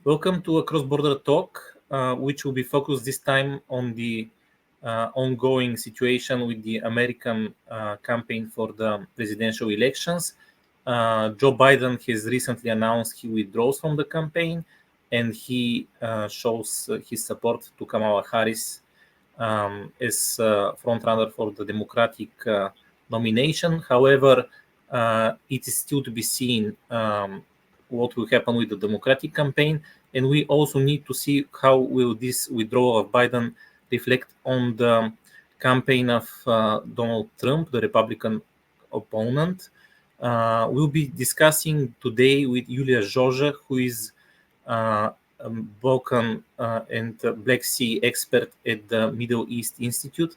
Welcome to a cross-border talk, which will be focused this time on the ongoing situation with the American campaign for the presidential elections. Joe Biden has recently announced he withdraws from the campaign, and he shows his support to Kamala Harris as frontrunner for the Democratic nomination. However, it is still to be seen what will happen with the Democratic campaign, and we also need to see how will this withdrawal of Biden reflect on the campaign of Donald Trump, the Republican opponent. We'll be discussing today with Iulia Joja, who is a Balkan and Black Sea expert at the Middle East Institute,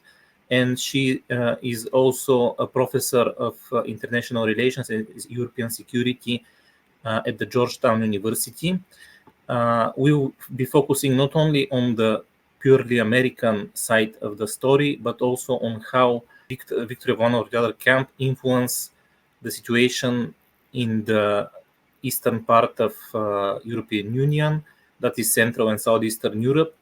and she is also a professor of international relations and European security at the Georgetown University. We will be focusing not only on the purely American side of the story, but also on how victory of one or the other camp influence the situation in the eastern part of European Union, that is Central and Southeastern Europe.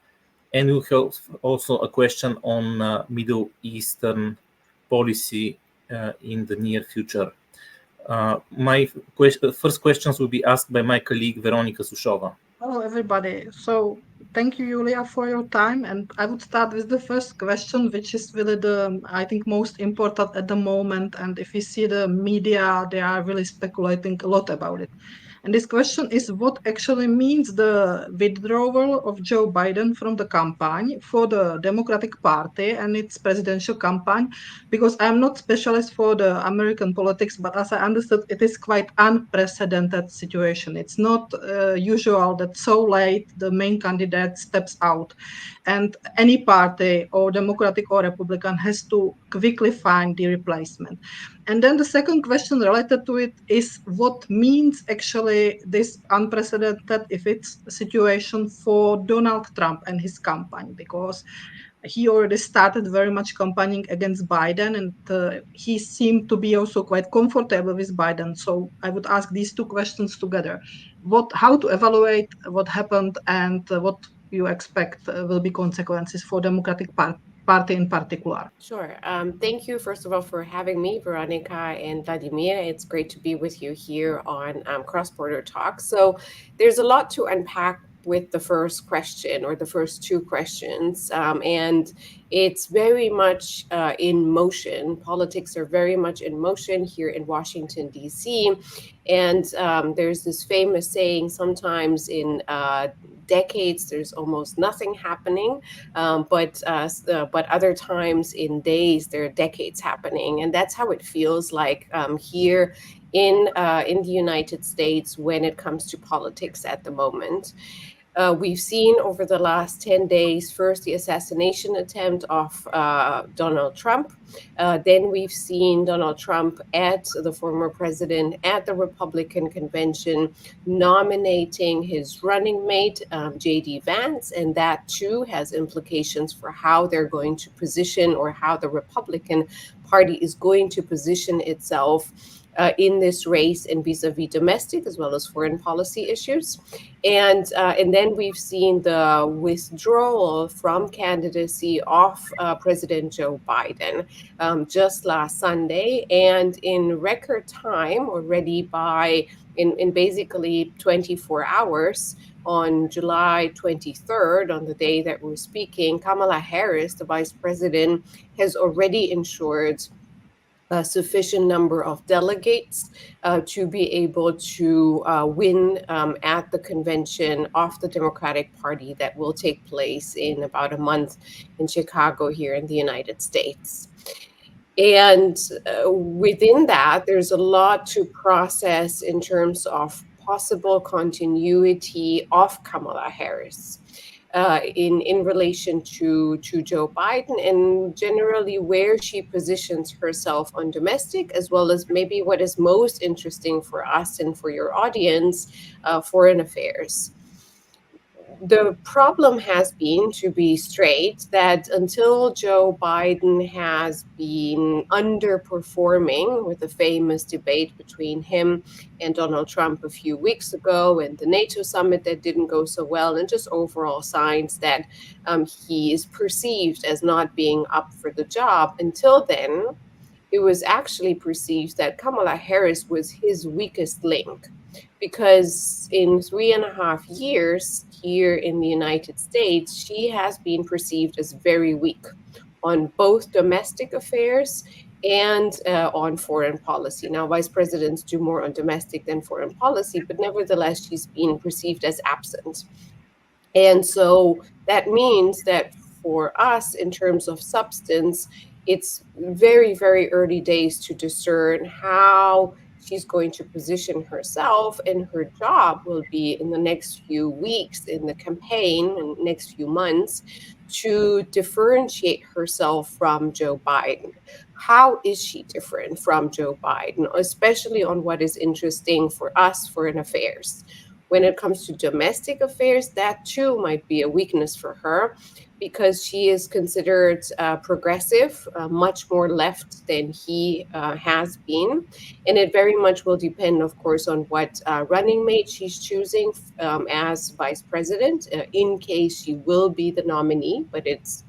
And we'll have also a question on Middle Eastern policy in the near future. My first questions will be asked by my colleague Veronika Sushova. Hello, everybody. So thank you, Julia, for your time. And I would start with the first question, which is really the, I think, most important at the moment. And if we see the media, they are really speculating a lot about it. And this question is what actually means the withdrawal of Joe Biden from the campaign for the Democratic Party and its presidential campaign? Because I'm not specialist for the American politics, but as I understood, it is quite unprecedented situation. It's not usual that so late the main candidate steps out, and any party, or Democratic or Republican, has to quickly find the replacement. And then the second question related to it is what means actually this unprecedented, if it's situation for Donald Trump and his campaign, because he already started very much campaigning against Biden, and he seemed to be also quite comfortable with Biden. So I would ask these two questions together: how to evaluate what happened, and what you expect will be consequences for Democratic Party in particular. Sure. Thank you, first of all, for having me, Veronica and Vladimir. It's great to be with you here on Cross Border Talk. So there's a lot to unpack with the first question, or the first two questions. And it's very much in motion. Politics are very much in motion here in Washington, D.C. And there's this famous saying, sometimes in decades there's almost nothing happening, but other times in days there are decades happening, and that's how it feels like here in the United States when it comes to politics at the moment. We've seen over the last 10 days, first the assassination attempt of Donald Trump. Then we've seen Donald Trump the former president at the Republican convention nominating his running mate, J.D. Vance. And that too has implications for how they're going to position, or how the Republican Party is going to position itself in this race, and vis-a-vis domestic as well as foreign policy issues. And then we've seen the withdrawal from candidacy of President Joe Biden just last Sunday, and in record time already in basically 24 hours, on July 23rd, on the day that we're speaking, Kamala Harris, the vice president, has already ensured a sufficient number of delegates to be able to win at the convention of the Democratic Party that will take place in about a month in Chicago here in the United States. And within that, there's a lot to process in terms of possible continuity of Kamala Harris in relation to Joe Biden, and generally where she positions herself on domestic, as well as maybe what is most interesting for us and for your audience, foreign affairs. the problem has been, to be straight, that until Joe Biden has been underperforming with the famous debate between him and Donald Trump a few weeks ago, and the NATO summit that didn't go so well, and just overall signs that he is perceived as not being up for the job, until then, it was actually perceived that Kamala Harris was his weakest link, because in 3.5 years here in the United States, she has been perceived as very weak on both domestic affairs and on foreign policy. Now, vice presidents do more on domestic than foreign policy, but nevertheless, she's been perceived as absent. And so that means that for us, in terms of substance, it's very, very early days to discern how she's going to position herself, and her job will be in the next few weeks in the campaign and next few months to differentiate herself from Joe Biden. How is she different from Joe Biden, especially on what is interesting for us, foreign affairs? When it comes to domestic affairs, that too might be a weakness for her, because she is considered progressive, much more left than he has been. And it very much will depend, of course, on what running mate she's choosing as vice president, in case she will be the nominee, but it's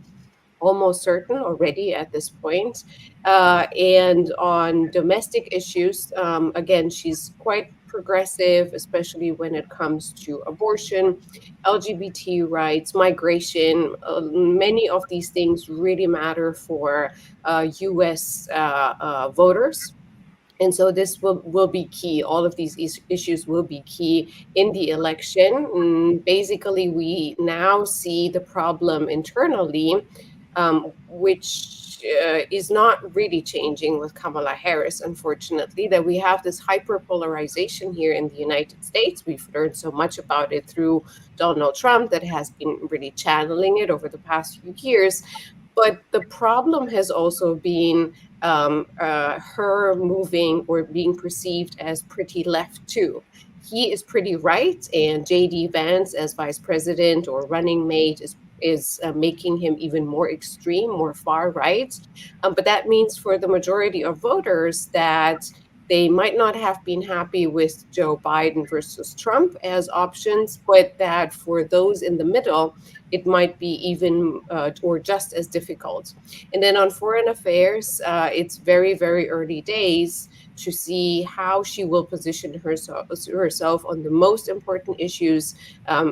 almost certain already at this point. And on domestic issues, again, she's quite progressive, especially when it comes to abortion, LGBT rights, migration. Many of these things really matter for US voters. And so this will be key. All of these issues will be key in the election. Basically, we now see the problem internally, which is not really changing with Kamala Harris, unfortunately, that we have this hyperpolarization here in the United States. We've learned so much about it through Donald Trump that has been really channeling it over the past few years. But the problem has also been her moving or being perceived as pretty left too. He is pretty right, and J.D. Vance as vice president or running mate is making him even more extreme, more far right. But that means for the majority of voters that they might not have been happy with Joe Biden versus Trump as options, but that for those in the middle, it might be even or just as difficult. And then on foreign affairs, it's very, very early days to see how she will position herself on the most important issues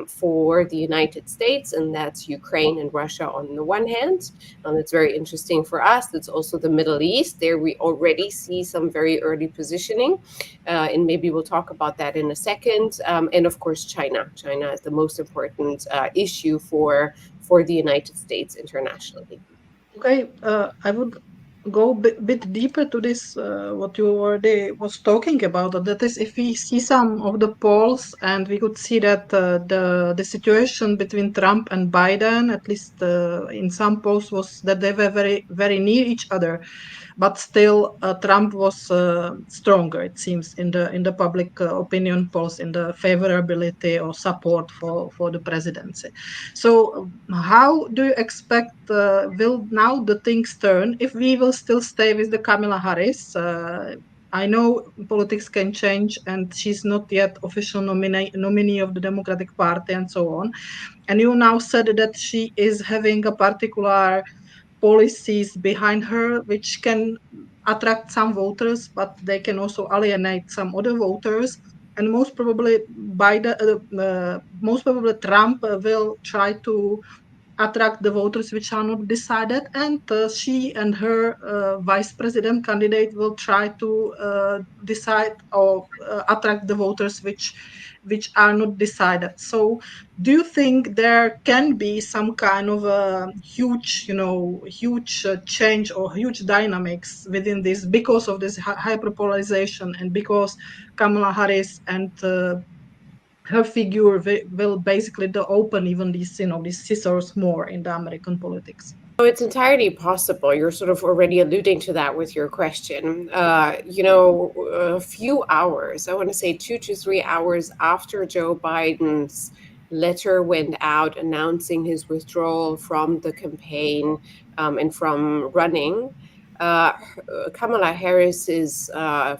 for the United States, and that's Ukraine and Russia on the one hand. It's very interesting for us. It's also the Middle East. There we already see some very early positioning, and maybe we'll talk about that in a second. And of course, China. China is the most important issue for the United States internationally. Okay, I would go bit deeper to this, what you already was talking about. That is, if we see some of the polls, and we could see that the situation between Trump and Biden, at least in some polls, was that they were very, very near each other. But still, Trump was stronger, it seems, in the public opinion polls, in the favorability or support for the presidency. So, how do you expect will now the things turn if we will still stay with the Kamala Harris? I know politics can change, and she's not yet official nominee of the Democratic Party, and so on. And you now said that she is having a particular policies behind her, which can attract some voters, but they can also alienate some other voters. And most probably, Trump will try to attract the voters which are not decided, and she and her vice president candidate will try to decide or attract the voters which are not decided. So do you think there can be some kind of a huge change or huge dynamics within this because of this hyperpolarization, and because Kamala Harris and her figure will basically open even these scissors more in the American politics? So it's entirely possible. You're sort of already alluding to that with your question. A few hours, I want to say 2 to 3 hours after Joe Biden's letter went out announcing his withdrawal from the campaign and from running, Kamala Harris's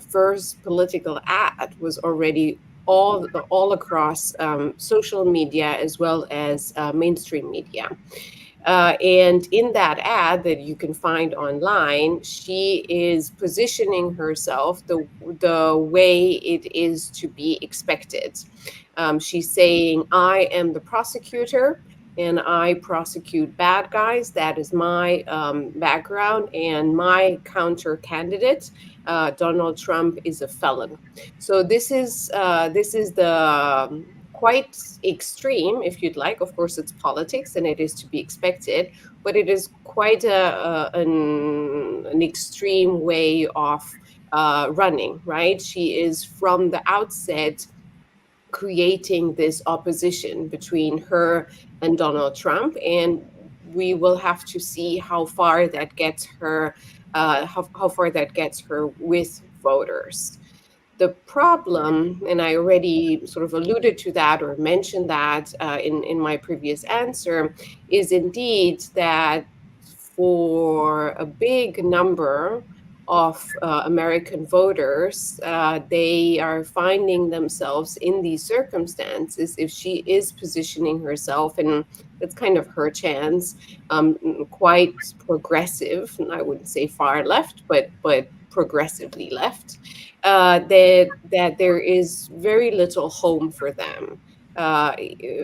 first political ad was already all across social media as well as mainstream media. And in that ad that you can find online, she is positioning herself the way it is to be expected. She's saying, I am the prosecutor and I prosecute bad guys. That is my background. And my counter candidate, Donald Trump, is a felon. So this is the quite extreme, if you'd like. Of course, it's politics and it is to be expected, but it is quite an extreme way of running, right? She is from the outset creating this opposition between her and Donald Trump, and we will have to see how far that gets her, how far that gets her with voters. The problem, and I already sort of alluded to that or mentioned that in my previous answer, is indeed that for a big number of American voters, they are finding themselves in these circumstances if she is positioning herself, and that's kind of her chance, quite progressive, and I wouldn't say far left, but progressively left, that there is very little home for them.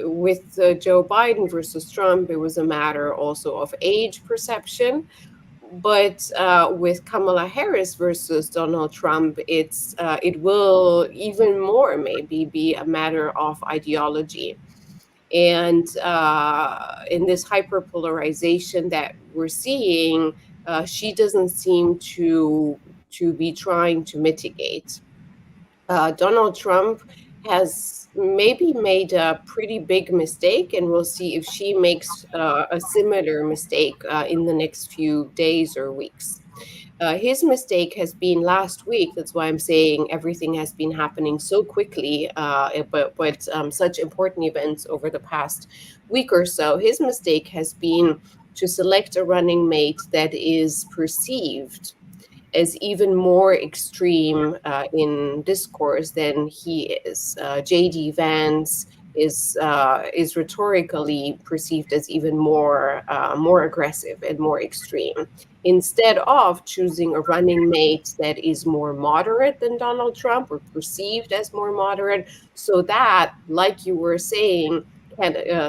With Joe Biden versus Trump, it was a matter also of age perception. But with Kamala Harris versus Donald Trump, it will even more maybe be a matter of ideology. And in this hyperpolarization that we're seeing, she doesn't seem to be trying to mitigate. Donald Trump has maybe made a pretty big mistake, and we'll see if she makes a similar mistake in the next few days or weeks. His mistake has been last week. That's why I'm saying everything has been happening so quickly, but such important events over the past week or so. His mistake has been to select a running mate that is perceived as even more extreme in discourse than he is. J.D. Vance is rhetorically perceived as even more aggressive and more extreme. Instead of choosing a running mate that is more moderate than Donald Trump or perceived as more moderate, so that, like you were saying,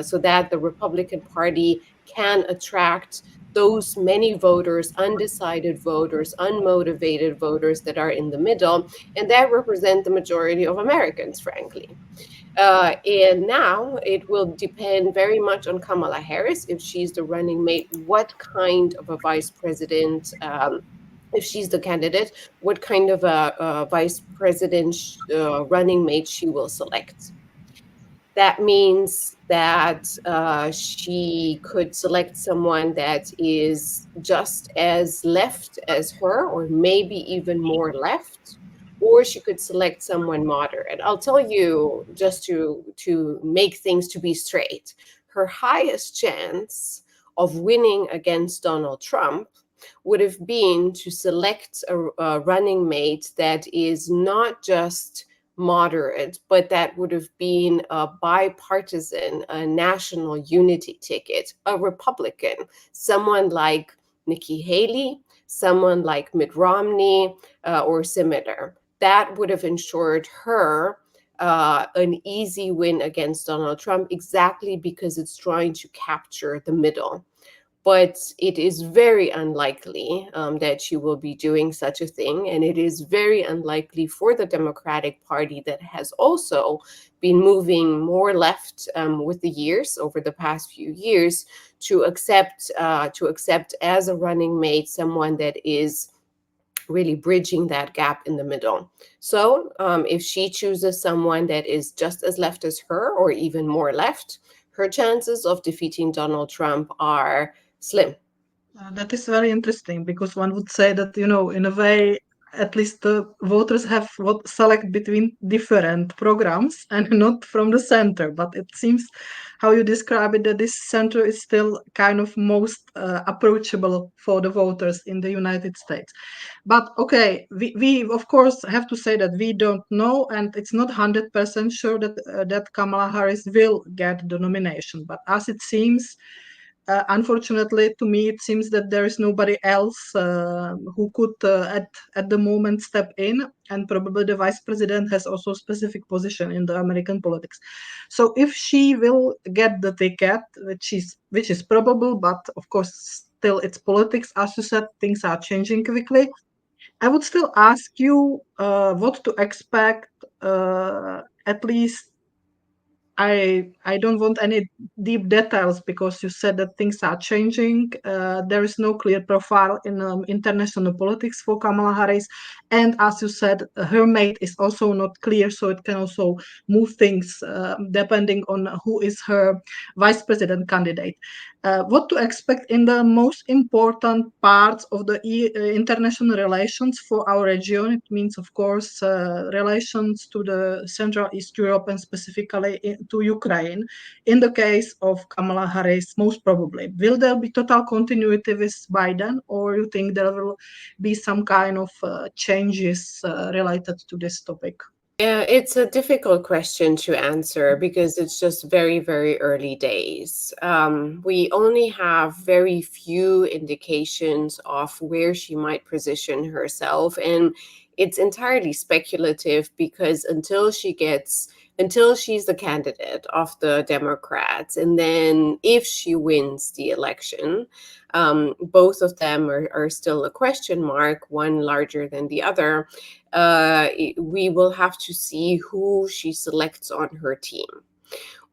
so that the Republican Party can attract those many voters, undecided voters, unmotivated voters that are in the middle, and that represent the majority of Americans, frankly. And now it will depend very much on Kamala Harris, if she's the running mate, what kind of a vice president, if she's the candidate, what kind of a vice president running mate she will select. That means that she could select someone that is just as left as her, or maybe even more left, or she could select someone moderate. I'll tell you, just to make things to be straight, her highest chance of winning against Donald Trump would have been to select a running mate that is not just moderate, but that would have been a bipartisan, a national unity ticket, a Republican, someone like Nikki Haley, someone like Mitt Romney, or similar. That would have ensured her an easy win against Donald Trump, exactly because it's trying to capture the middle. But it is very unlikely that she will be doing such a thing. And it is very unlikely for the Democratic Party, that has also been moving more left with the years, over the past few years, to accept as a running mate someone that is really bridging that gap in the middle. So if she chooses someone that is just as left as her, or even more left, her chances of defeating Donald Trump are slim. That is very interesting, because one would say that, in a way, at least the voters have what select between different programs and not from the center. But it seems how you describe it, that this center is still kind of most approachable for the voters in the United States. But okay, we of course have to say that we don't know, and it's not 100% sure that Kamala Harris will get the nomination. But as it seems, unfortunately, to me, it seems that there is nobody else who could, at the moment, step in, and probably the vice president has also a specific position in the American politics. So, if she will get the ticket, which is probable, but of course, still it's politics. As you said, things are changing quickly. I would still ask you what to expect, at least. I don't want any deep details because you said that things are changing. There is no clear profile in international politics for Kamala Harris. And as you said, her mate is also not clear, so it can also move things depending on who is her vice president candidate. What to expect in the most important parts of the international relations for our region? It means, of course, relations to the Central East Europe and specifically to Ukraine. In the case of Kamala Harris, most probably, will there be total continuity with Biden, or you think there will be some kind of changes related to this topic? Yeah, it's a difficult question to answer because it's just very, very early days. We only have very few indications of where she might position herself, and it's entirely speculative because until she's the candidate of the Democrats, and then if she wins the election, both of them are still a question mark, one larger than the other. We will have to see who she selects on her team.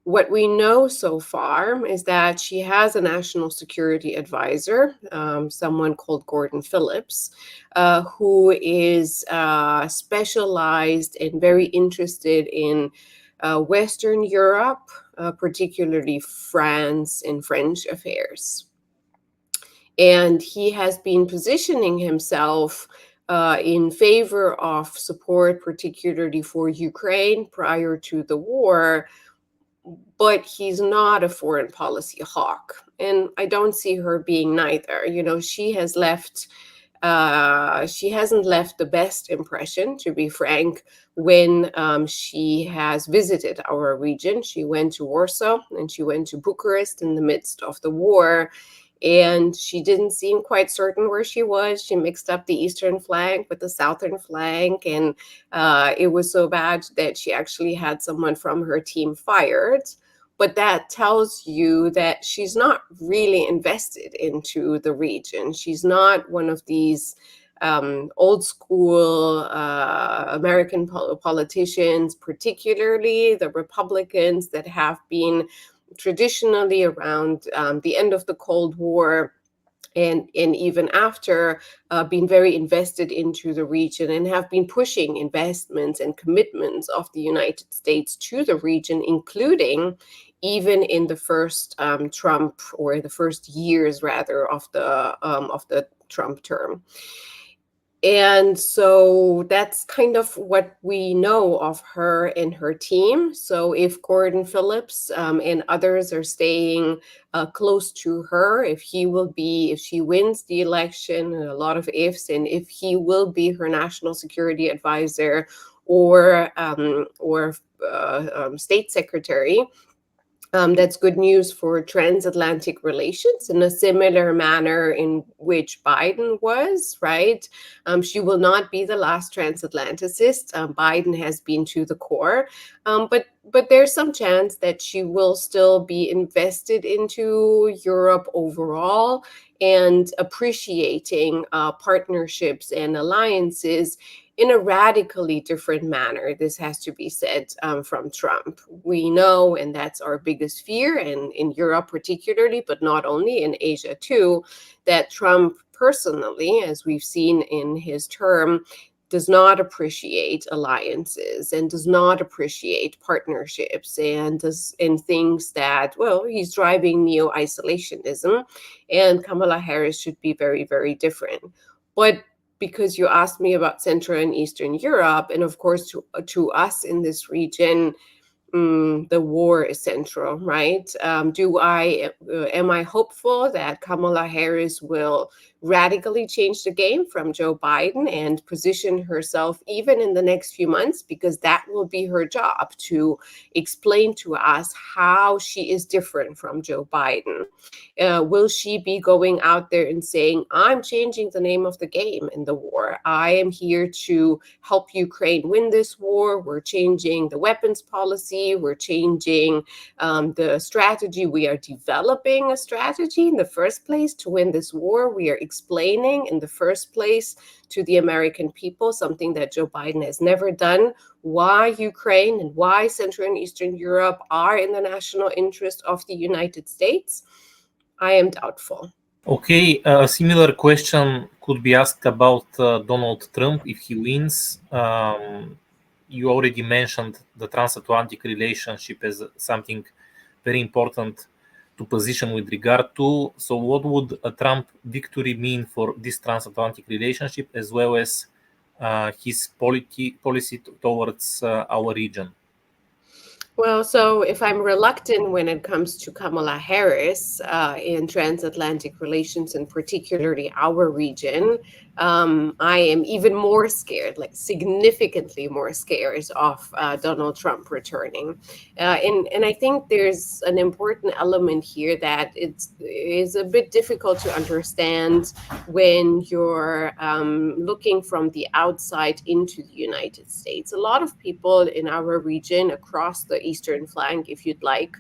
What we know so far is that she has a national security advisor, someone called Gordon Phillips, who is specialized and very interested in Western Europe, particularly France and French affairs. And he has been positioning himself in favor of support, particularly for Ukraine prior to the war, but he's not a foreign policy hawk. And I don't see her being neither. You know, she hasn't left the best impression, to be frank, when she has visited our region. She went to Warsaw and she went to Bucharest in the midst of the war. And she didn't seem quite certain where she was. She mixed up the eastern flank with the southern flank. And it was so bad that she actually had someone from her team fired. But that tells you that she's not really invested into the region. She's not one of these old school American politicians, particularly the Republicans that have been traditionally around the end of the Cold War and even after, been very invested into the region and have been pushing investments and commitments of the United States to the region, including even in the first Trump, or the first years rather, of the Trump term. And so that's kind of what we know of her and her team. So if Gordon Phillips and others are staying close to her, if she wins the election, and a lot of ifs, and if he will be her national security advisor or state secretary, that's good news for transatlantic relations in a similar manner in which Biden was, right? She will not be the last transatlanticist. Biden has been to the core, but there's some chance that she will still be invested into Europe overall and appreciating partnerships and alliances in a radically different manner. This has to be said from Trump. We know, and that's our biggest fear, and in Europe particularly, but not only, in Asia too, that Trump personally, as we've seen in his term, does not appreciate alliances and does not appreciate partnerships and thinks that, well, he's driving neo-isolationism and Kamala Harris should be very, very different. But because you asked me about Central and Eastern Europe, and of course to us in this region, the war is central, right? Am I hopeful that Kamala Harris will radically change the game from Joe Biden and position herself even in the next few months? Because that will be her job, to explain to us how she is different from Joe Biden. Will she be going out there and saying, I'm changing the name of the game in the war. I am here to help Ukraine win this war. We're changing the weapons policy. We're changing the strategy. We are developing a strategy in the first place to win this war. We are explaining in the first place to the American people, something that Joe Biden has never done, why Ukraine and why Central and Eastern Europe are in the national interest of the United States. I am doubtful. Okay, a similar question could be asked about Donald Trump if he wins. You already mentioned the transatlantic relationship as something very important to position with regard to. So what would a Trump victory mean for this transatlantic relationship, as well as his policy towards our region? Well, so if I'm reluctant when it comes to Kamala Harris in transatlantic relations, and particularly our region, I am even more scared, like significantly more scared of Donald Trump returning. And I think there's an important element here that it is a bit difficult to understand when you're looking from the outside into the United States. A lot of people in our region, across the eastern flank, if you'd like,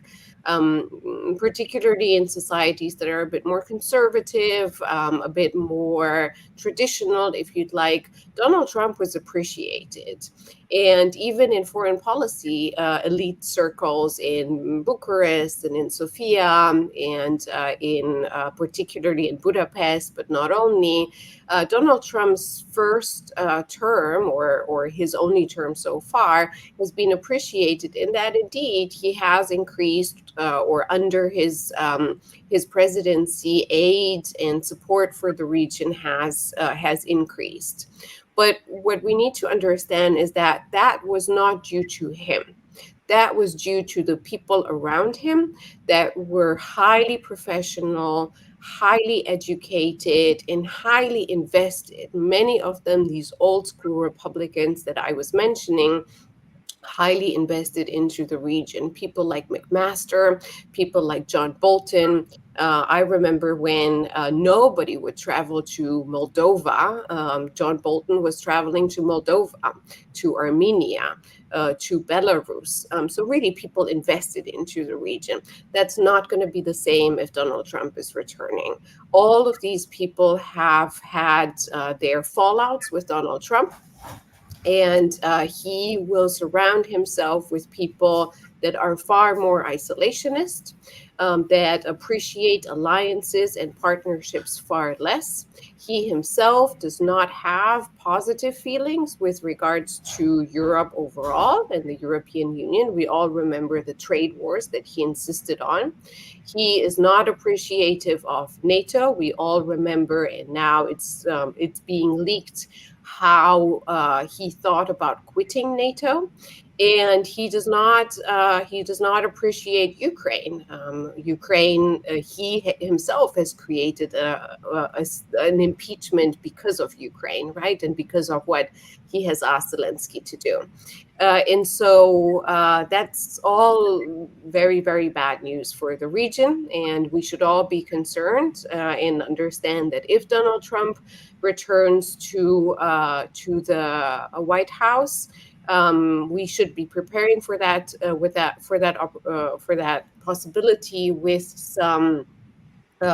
particularly in societies that are a bit more conservative, a bit more traditional, if you'd like, Donald Trump was appreciated. And even in foreign policy, elite circles in Bucharest and in Sofia and particularly in Budapest, but not only, Donald Trump's first term, or his only term so far, has been appreciated in that indeed he has increased, or under his presidency, aid and support for the region has increased. But what we need to understand is that that was not due to him. That was due to the people around him that were highly professional, highly educated, and highly invested. Many of them, these old school Republicans that I was mentioning, highly invested into the region. People like McMaster, people like John Bolton. I remember when nobody would travel to Moldova. John Bolton was traveling to Moldova, to Armenia, to Belarus. So really people invested into the region. That's not going to be the same if Donald Trump is returning. All of these people have had their fallouts with Donald Trump. And he will surround himself with people that are far more isolationist, that appreciate alliances and partnerships far less. He himself does not have positive feelings with regards to Europe overall and the European Union. We all remember the trade wars that he insisted on. He is not appreciative of NATO. We all remember, and now it's being leaked, how he thought about quitting NATO, and he does not appreciate Ukraine. He himself has created an impeachment because of Ukraine, right, and because of what he has asked Zelensky to do. And so that's all very, very bad news for the region. And we should all be concerned and understand that if Donald Trump returns to the White House, we should be preparing for that for that possibility with some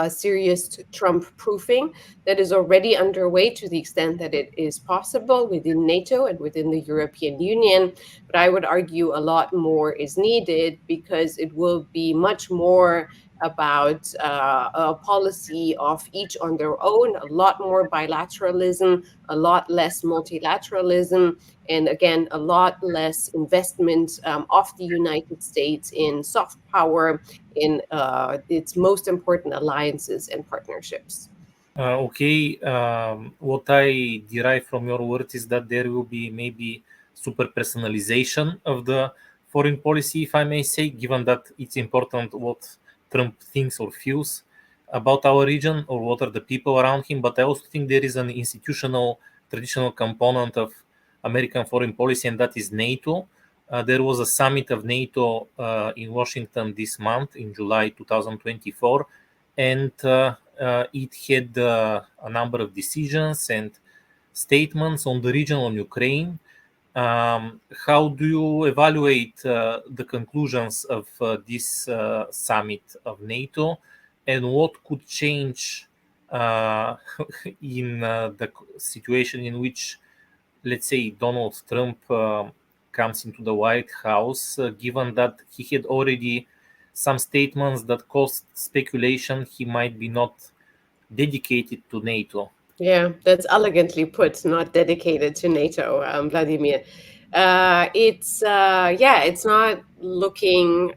serious Trump proofing that is already underway, to the extent that it is possible within NATO and within the European Union. But I would argue a lot more is needed, because it will be much more about a policy of each on their own, a lot more bilateralism, a lot less multilateralism, and again, a lot less investment of the United States in soft power, in its most important alliances and partnerships. Okay, what I derive from your words is that there will be maybe super personalization of the foreign policy, if I may say, given that it's important what Trump thinks or feels about our region or what are the people around him. But I also think there is an institutional, traditional component of American foreign policy, and that is NATO. There was a summit of NATO in Washington this month, in July 2024, and it had a number of decisions and statements on the region, on Ukraine. How do you evaluate the conclusions of this summit of NATO, and what could change in the situation in which, let's say, Donald Trump comes into the White House, given that he had already some statements that caused speculation he might be not dedicated to NATO? Yeah, that's elegantly put, not dedicated to NATO, Vladimir. It's not looking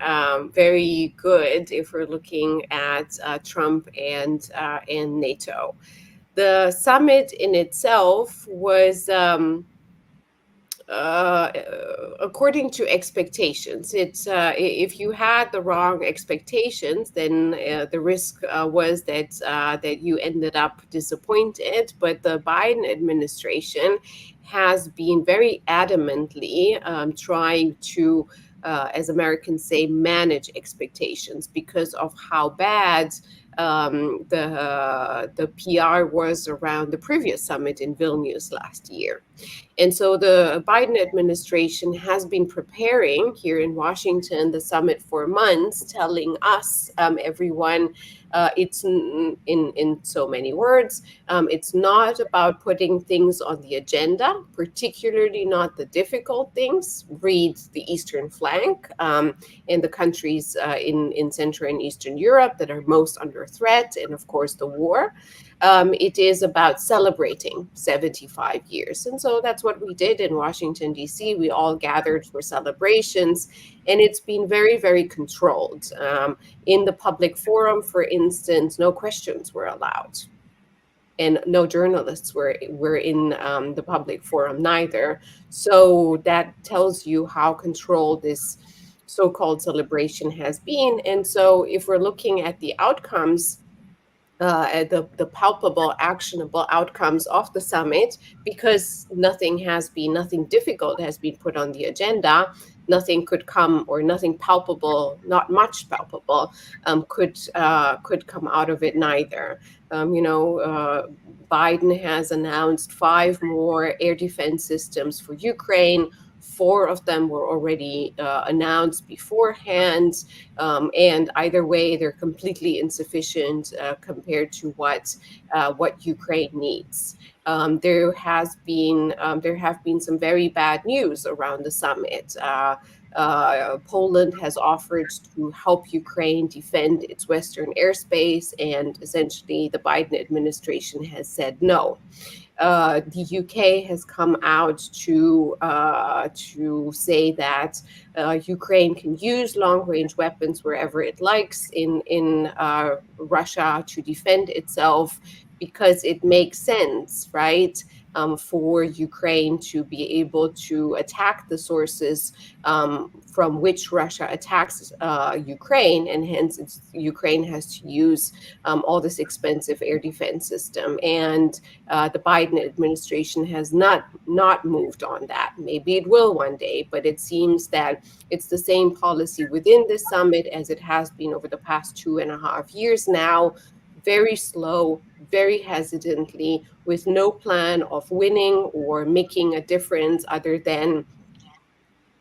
very good if we're looking at Trump and NATO. The summit in itself was according to expectations. It's if you had the wrong expectations, then the risk was that you ended up disappointed. But the Biden administration has been very adamantly trying to, as Americans say, manage expectations because of how bad the PR was around the previous summit in Vilnius last year. And so the Biden administration has been preparing here in Washington the summit for months, telling us, everyone, it's in so many words, it's not about putting things on the agenda, particularly not the difficult things. Read the Eastern flank and the countries in Central and Eastern Europe that are most under threat, and of course the war. It is about celebrating 75 years. And so that's what we did in Washington, D.C. We all gathered for celebrations, and it's been very, very controlled. In the public forum, for instance, no questions were allowed. And no journalists were in the public forum neither. So that tells you how controlled this so-called celebration has been. And so if we're looking at the outcomes, at the palpable, actionable outcomes of the summit, because nothing difficult has been put on the agenda, nothing could come, or nothing palpable, not much palpable, could come out of it neither. Biden has announced 5 more air defense systems for Ukraine. 4 of them were already announced beforehand, and either way, they're completely insufficient compared to what Ukraine needs. There have been some very bad news around the summit. Poland has offered to help Ukraine defend its western airspace, and essentially the Biden administration has said no. The UK has come out to say that Ukraine can use long-range weapons wherever it likes in Russia to defend itself, because it makes sense, right? For Ukraine to be able to attack the sources from which Russia attacks Ukraine, and hence Ukraine has to use all this expensive air defense system. And the Biden administration has not moved on that. Maybe it will one day, but it seems that it's the same policy within this summit as it has been over the past 2.5 years now. Very slow, very hesitantly, with no plan of winning or making a difference other than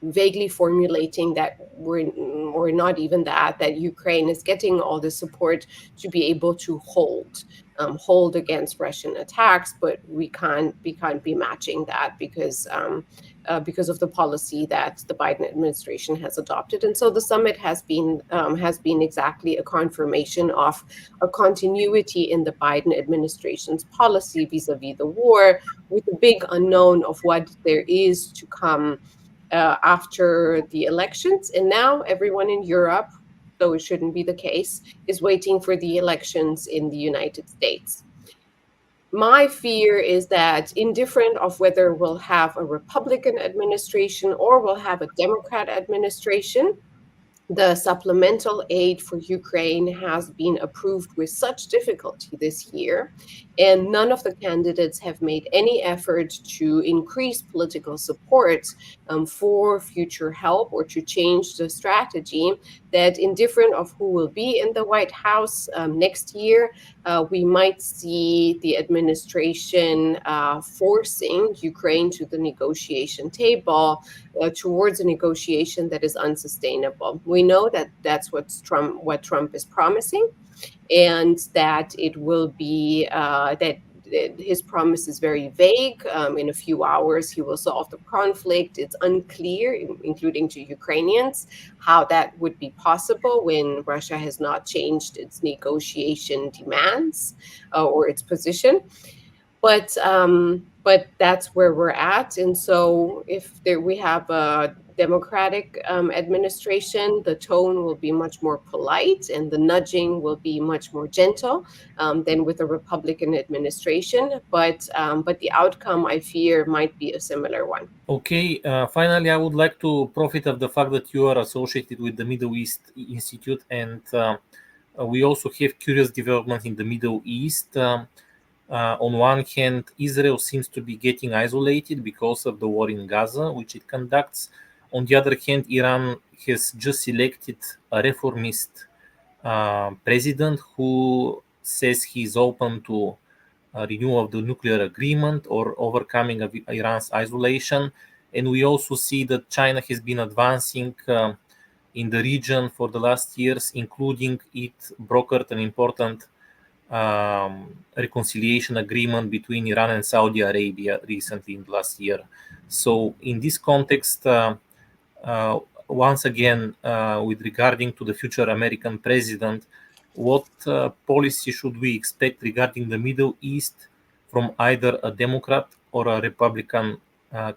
vaguely formulating that or not even that Ukraine is getting all the support to be able to hold against Russian attacks, but we can't be matching that because of the policy that the Biden administration has adopted. And so the summit has been exactly a confirmation of a continuity in the Biden administration's policy vis-a-vis the war, with the big unknown of what there is to come after the elections. And now everyone in Europe, though it shouldn't be the case, is waiting for the elections in the United States. My fear is that, indifferent of whether we'll have a Republican administration or we'll have a Democrat administration, the supplemental aid for Ukraine has been approved with such difficulty this year, and none of the candidates have made any effort to increase political support for future help or to change the strategy, that indifferent of who will be in the White House next year, we might see the administration forcing Ukraine to the negotiation table towards a negotiation that is unsustainable. We know that that's what Trump is promising, and that it will be that his promise is very vague. In a few hours, he will solve the conflict. It's unclear, including to Ukrainians, how that would be possible when Russia has not changed its negotiation demands or its position. But that's where we're at. And so if we have a Democratic administration, the tone will be much more polite and the nudging will be much more gentle than with a Republican administration. But the outcome, I fear, might be a similar one. Okay, finally, I would like to profit of the fact that you are associated with the Middle East Institute, and we also have curious developments in the Middle East. On one hand, Israel seems to be getting isolated because of the war in Gaza, which it conducts. On the other hand, Iran has just elected a reformist president who says he's open to renewal of the nuclear agreement or overcoming of Iran's isolation. And we also see that China has been advancing in the region for the last years, including it brokered an important reconciliation agreement between Iran and Saudi Arabia recently in the last year. So in this context, once again, with regarding to the future American president, what policy should we expect regarding the Middle East from either a Democrat or a Republican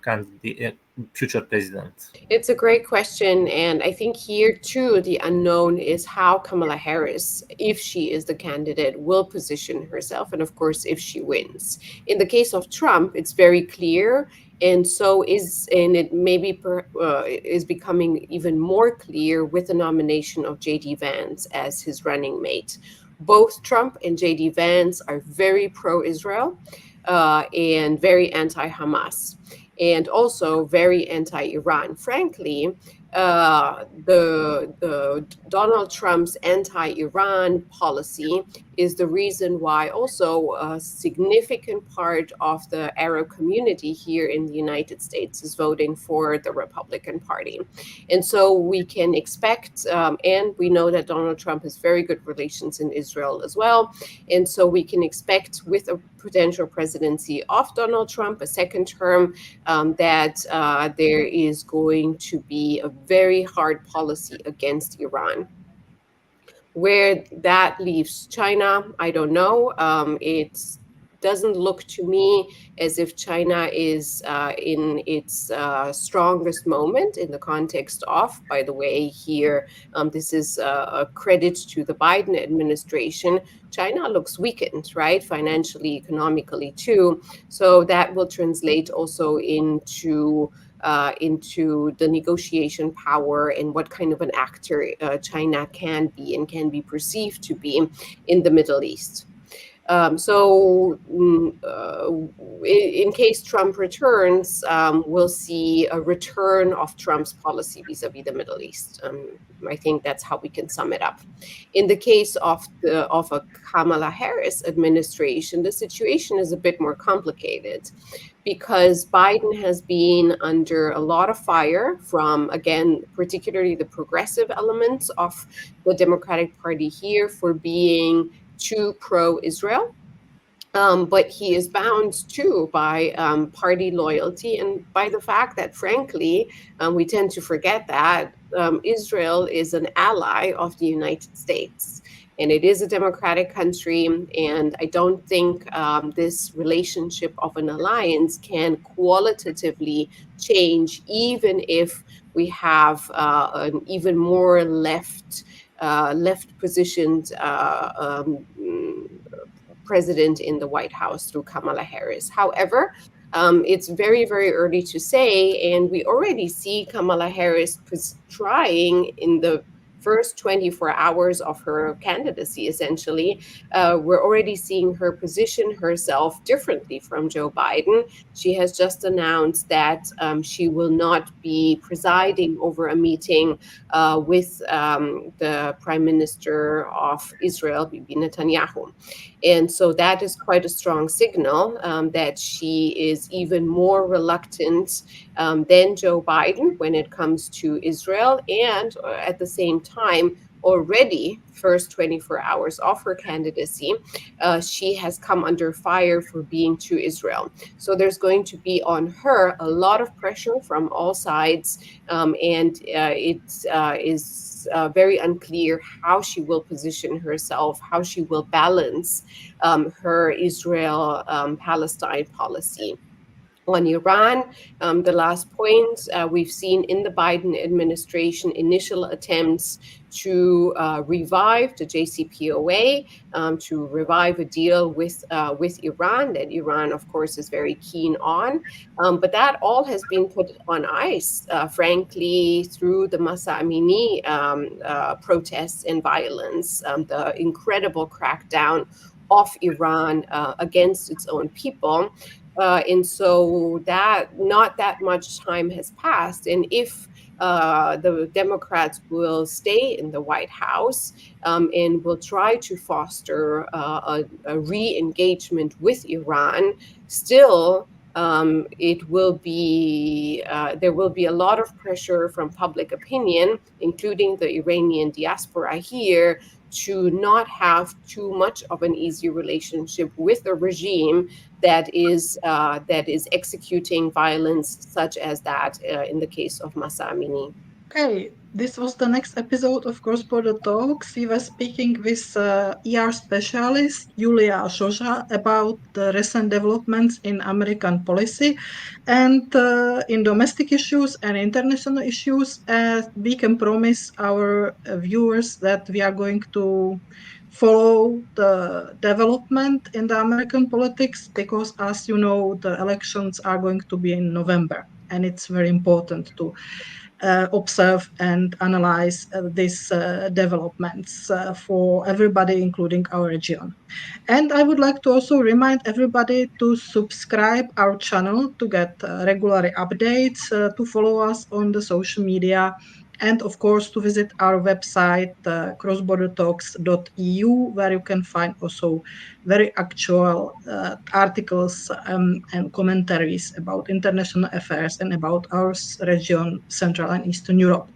candidate, future president? It's a great question. And I think here, too, the unknown is how Kamala Harris, if she is the candidate, will position herself. And of course, if she wins. In the case of Trump, it's very clear. And it maybe is becoming even more clear with the nomination of J.D. Vance as his running mate. Both Trump and J.D. Vance are very pro-Israel and very anti-Hamas, and also very anti-Iran. Frankly, the Donald Trump's anti-Iran policy is the reason why also a significant part of the Arab community here in the United States is voting for the Republican Party. And so we can expect, and we know that Donald Trump has very good relations in Israel as well. And so we can expect, with a potential presidency of Donald Trump, a second term, that there is going to be a very hard policy against Iran. Where that leaves China, I don't know. It doesn't look to me as if China is in its strongest moment in the context of, by the way, here, this is a credit to the Biden administration. China looks weakened, right? Financially, economically, too. So that will translate also into the negotiation power and what kind of an actor China can be and can be perceived to be in the Middle East. In case Trump returns, we'll see a return of Trump's policy vis-a-vis the Middle East. I think that's how we can sum it up. In the case of a Kamala Harris administration, the situation is a bit more complicated, because Biden has been under a lot of fire from, again, particularly the progressive elements of the Democratic Party here for being too pro-Israel. But he is bound too by party loyalty and by the fact that, frankly, we tend to forget that Israel is an ally of the United States. And it is a democratic country, and I don't think this relationship of an alliance can qualitatively change, even if we have an even more left-positioned president in the White House through Kamala Harris. However, it's very, very early to say, and we already see Kamala Harris trying in the first 24 hours of her candidacy, essentially. We're already seeing her position herself differently from Joe Biden. She has just announced that she will not be presiding over a meeting with the Prime Minister of Israel, Bibi Netanyahu. And so that is quite a strong signal that she is even more reluctant than Joe Biden when it comes to Israel. And at the same time, already first 24 hours of her candidacy, she has come under fire for being to Israel. So there's going to be on her a lot of pressure from all sides, and it is very unclear how she will position herself, how she will balance her Israel-Palestine policy. On Iran, the last point, we've seen in the Biden administration initial attempts to revive the JCPOA, to revive a deal with Iran that Iran, of course, is very keen on. But that all has been put on ice, frankly, through the Masa Amini protests and violence, the incredible crackdown of Iran against its own people. And so that not that much time has passed. And if the Democrats will stay in the White House and will try to foster a re-engagement with Iran, still it will be there will be a lot of pressure from public opinion, including the Iranian diaspora here, to not have too much of an easy relationship with a regime that is executing violence such as that in the case of Masa Amini. Okay, this was the next episode of Cross Border Talks. We were speaking with ER specialist Iulia Joja about the recent developments in American policy and in domestic issues and international issues. We can promise our viewers that we are going to follow the development in the American politics because, as you know, the elections are going to be in November, and it's very important to observe and analyze these developments for everybody, including our region. And I would like to also remind everybody to subscribe our channel to get regular updates, to follow us on the social media, and of course to visit our website crossbordertalks.eu, where you can find also very actual articles and commentaries about international affairs and about our region, Central and Eastern Europe.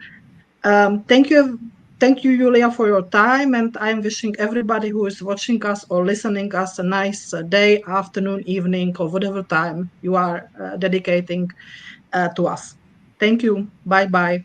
Thank you, Iulia, for your time, and I'm wishing everybody who is watching us or listening us a nice day, afternoon, evening, or whatever time you are dedicating to us. Thank you. Bye-bye.